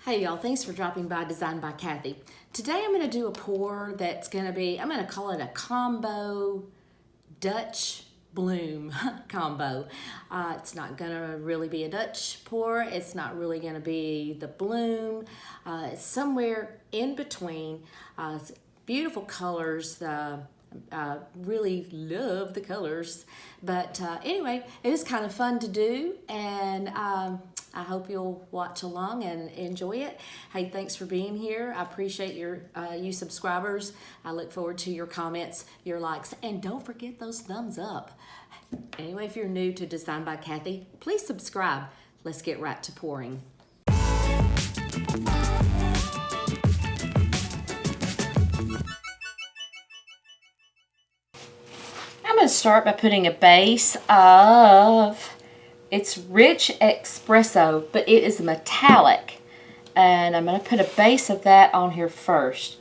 Hey y'all, thanks for dropping by Designed by Kathy. Today I'm going to do a pour that's going to be, I'm going to call it a combo Dutch bloom combo. It's not going to really be a Dutch pour. It's not really going to be the bloom. It's somewhere in between. It's beautiful colors. Really love the colors. But anyway, it was kind of fun to do, and I hope you'll watch along and enjoy it. Hey, thanks for being here. I appreciate you subscribers. I look forward to your comments, your likes, and don't forget those thumbs up. Anyway, if you're new to Design by Kathy, please subscribe. Let's get right to pouring. I'm going to start by putting a base of, it's rich espresso, but it is metallic. And I'm going to put a base of that on here first.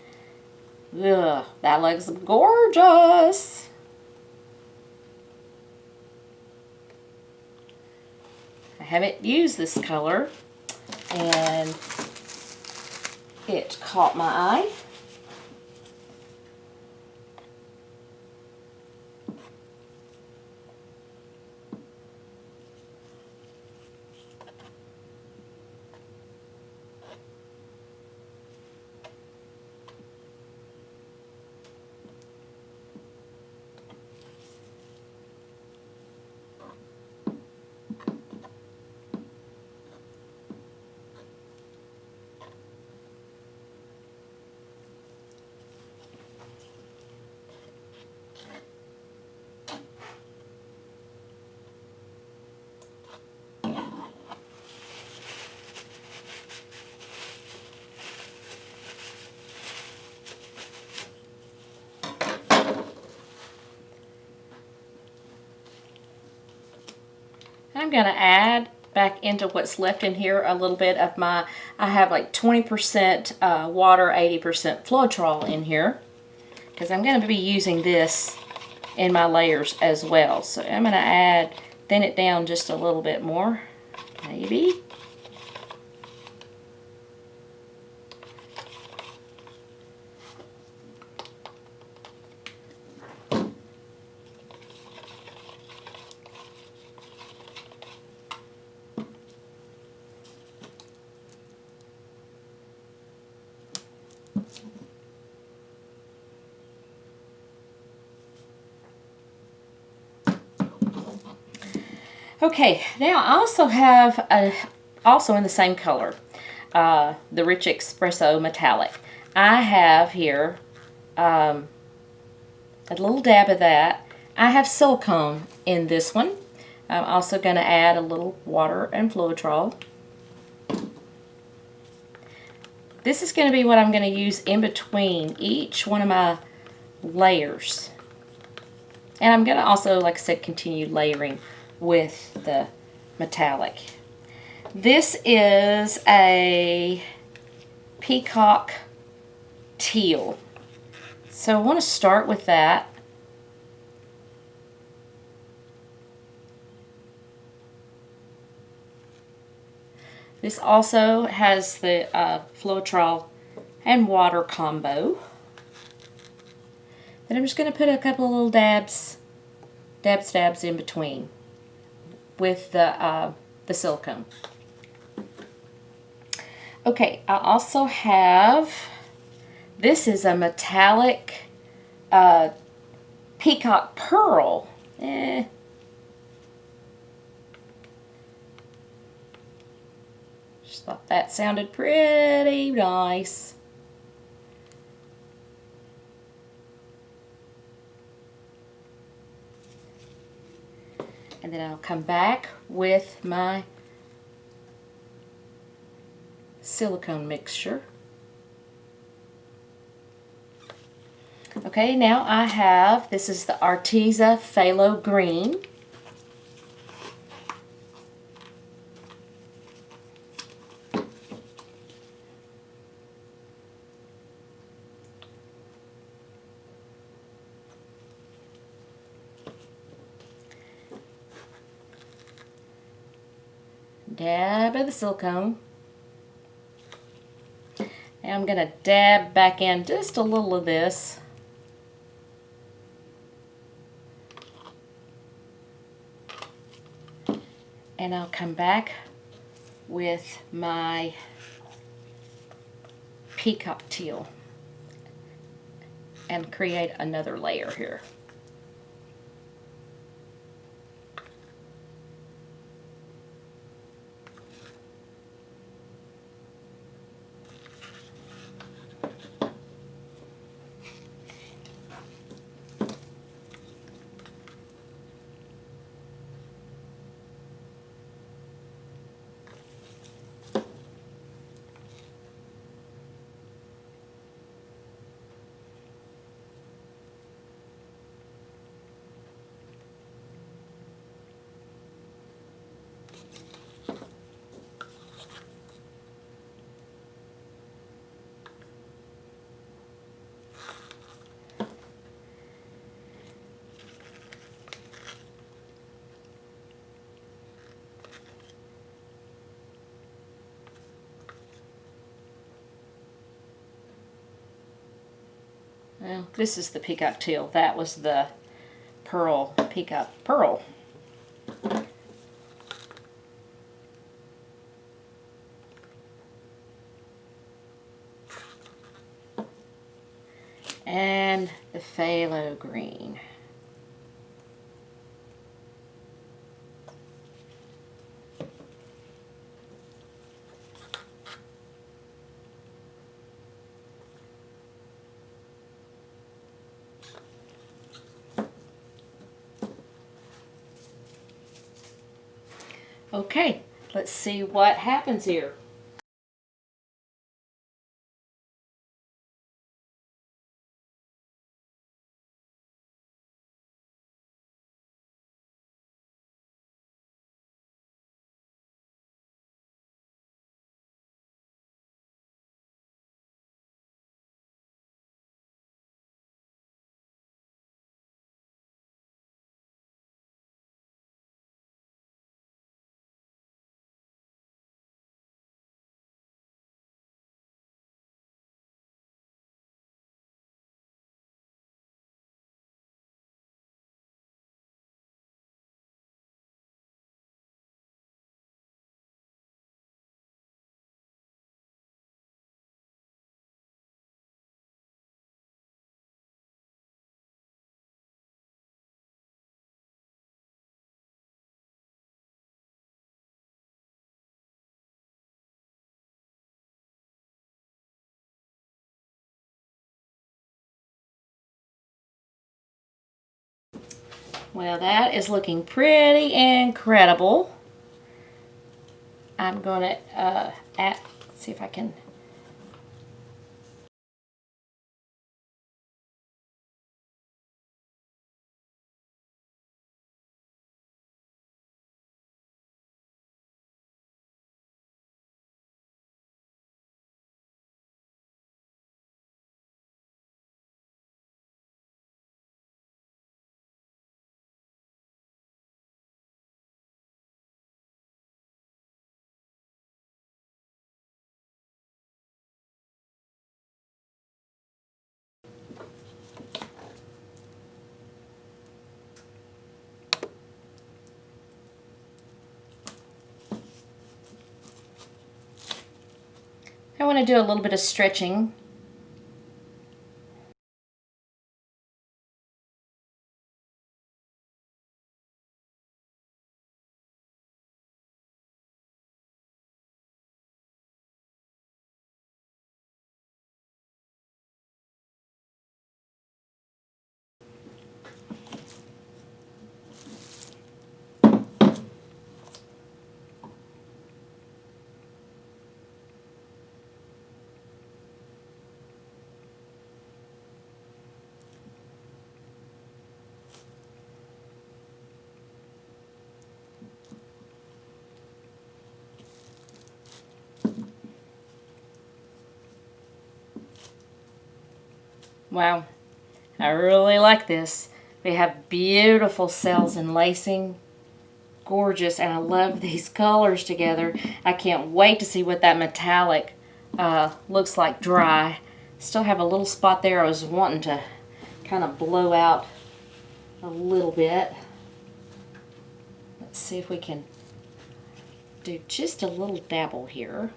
Ugh, that looks gorgeous. I haven't used this color, and it caught my eye. I'm going to add back into what's left in here a little bit of I have like 20% water, 80% Floetrol in here, because I'm going to be using this in my layers as well. So I'm going to thin it down just a little bit more, maybe. Okay, now I also have also in the same color, the Rich Espresso Metallic. I have here a little dab of that. I have silicone in this one. I'm also going to add a little water and Floetrol. This is going to be what I'm going to use in between each one of my layers. And I'm going to also, like I said, continue layering with the metallic. This is a peacock teal. So I want to start with that. This also has the Floetrol and water combo. Then I'm just going to put a couple of little dabs in between with the silicone. Okay, I also have, this is a metallic peacock pearl. Just thought that sounded pretty nice. And then I'll come back with my silicone mixture. Okay, now I have, this is the Arteza Phthalo Green. Dab of the silicone. And I'm going to dab back in just a little of this. And I'll come back with my peacock teal and create another layer here. Well, this is the peacock teal. That was the pearl, peacock pearl. And the phthalo green. Okay, let's see what happens here. Well, that is looking pretty incredible. I'm going to see if I can. I want to do a little bit of stretching. Wow, I really like this. They have beautiful cells and lacing. Gorgeous, and I love these colors together. I can't wait to see what that metallic looks like dry. Still have a little spot there I was wanting to kind of blow out a little bit. Let's see if we can do just a little dabble here.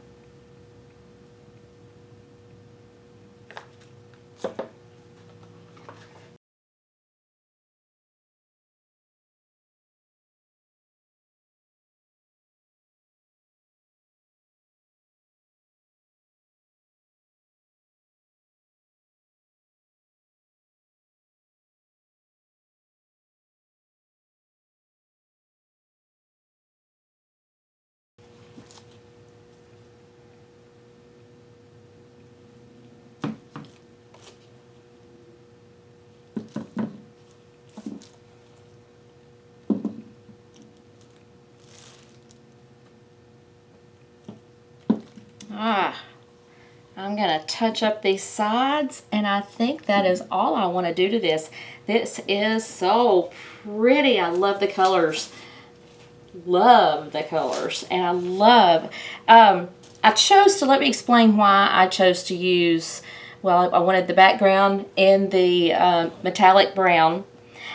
I'm going to touch up these sides, and I think that is all I want to do to this. This is so pretty. I love the colors. Love the colors. And I love, I chose to, let me explain why I chose to use, well, I wanted the background in the metallic brown.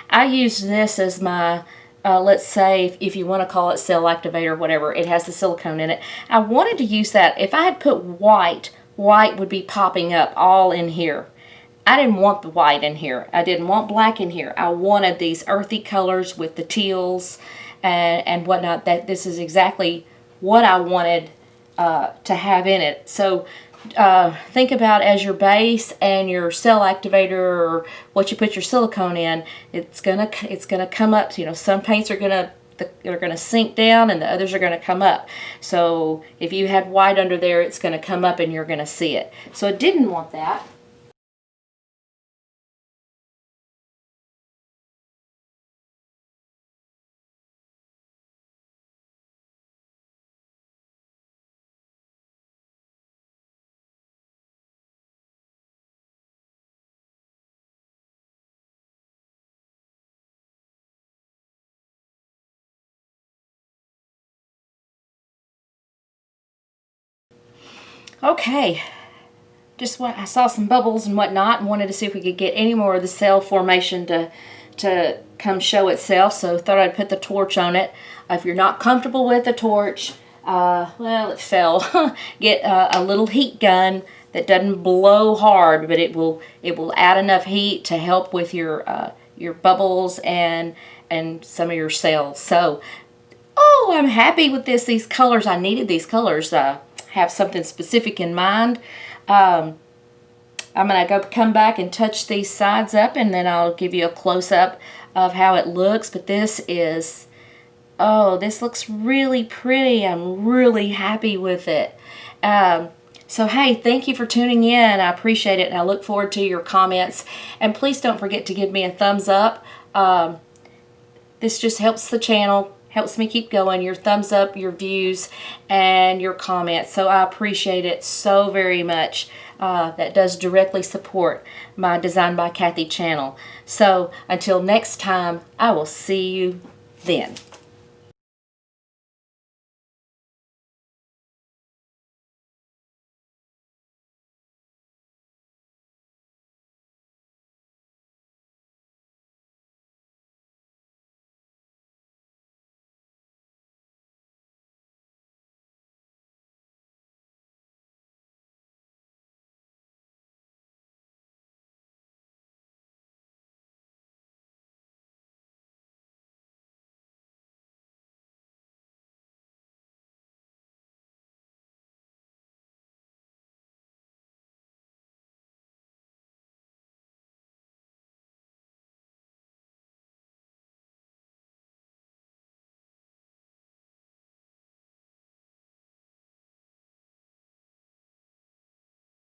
I used this as my let's say if you want to call it cell activator, whatever, it has the silicone in it. I wanted to use that. If I had put white, white would be popping up all in here. I didn't want the white in here. I didn't want black in here. I wanted these earthy colors with the teals and whatnot. That this is exactly what I wanted to have in it. So think about as your base and your cell activator, or what you put your silicone in. It's gonna come up. You know, some paints are gonna sink down, and the others are gonna come up. So if you had white under there, it's gonna come up, and you're gonna see it. So I didn't want that. Okay, I saw some bubbles and whatnot, and wanted to see if we could get any more of the cell formation to come show itself. So thought I'd put the torch on it. If you're not comfortable with the torch, well, it fell. Get a little heat gun that doesn't blow hard, but it will add enough heat to help with your bubbles and some of your cells. So, oh, I'm happy with this. These colors, I needed these colors. Have something specific in mind. I'm gonna come back and touch these sides up, and then I'll give you a close-up of how it looks. But this is, oh, this looks really pretty. I'm really happy with it. So hey, thank you for tuning in. I appreciate it, and I look forward to your comments. And please don't forget to give me a thumbs up. This just helps the channel, helps me keep going. Your thumbs up, your views, and your comments. So I appreciate it so very much. That does directly support my Design by Kathy channel. So until next time, I will see you then.